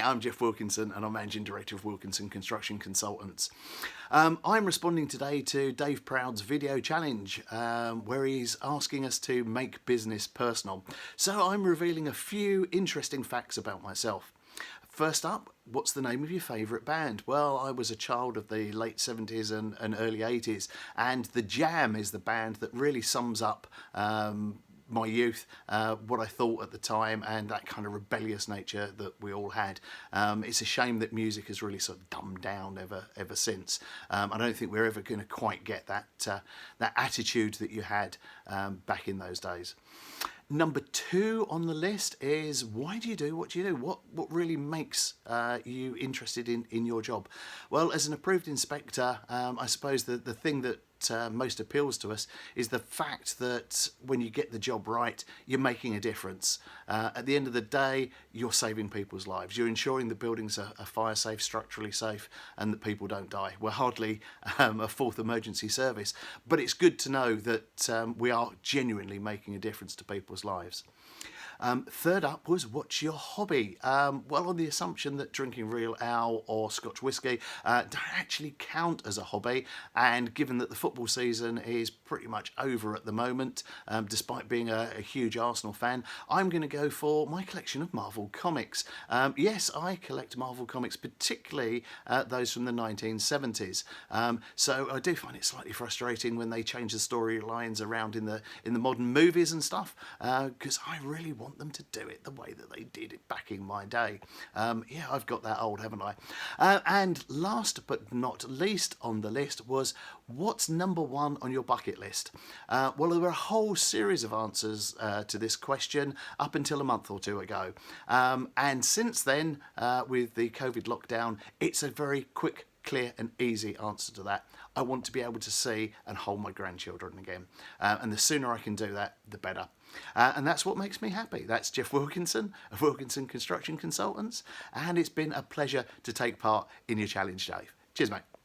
I'm Geoff Wilkinson and I'm Managing Director of Wilkinson Construction Consultants. I'm responding today to Dave Proud's video challenge where he's asking us to make business personal. So I'm revealing a few interesting facts about myself. First up, what's the name of your favourite band? Well, I was a child of the late 70s and early 80s, and The Jam is the band that really sums up my youth, what I thought at the time, and that kind of rebellious nature that we all had. It's a shame that music has really sort of dumbed down ever since. I don't think we're ever going to quite get that attitude that you had back in those days. Number 2 on the list is, why do you do what you do? What really makes you interested in your job? Well, as an approved inspector, I suppose the thing that most appeals to us is the fact that when you get the job right, you're making a difference. At the end of the day, you're saving people's lives. You're ensuring the buildings are fire safe, structurally safe, and that people don't die. We're hardly a fourth emergency service, but it's good to know that we are genuinely making a difference to people's lives. Third up was, what's your hobby? Well, on the assumption that drinking real ale or Scotch whisky don't actually count as a hobby, and given that the football season is pretty much over at the moment, despite being a huge Arsenal fan, I'm going to go for my collection of Marvel comics. Yes, I collect Marvel comics, particularly those from the 1970s. So I do find it slightly frustrating when they change the storylines around in the modern movies and stuff, because I really want them to do it the way that they did it back in my day. Yeah, I've got that old, haven't I? And last but not least on the list was, what's number 1 on your bucket list? Well, there were a whole series of answers to this question up until a month or two ago. And since then, with the COVID lockdown, it's a very quick, clear and easy answer to that. I want to be able to see and hold my grandchildren again. And the sooner I can do that, the better. And that's what makes me happy. That's Geoff Wilkinson of Wilkinson Construction Consultants, and it's been a pleasure to take part in your challenge, Dave. Cheers, mate.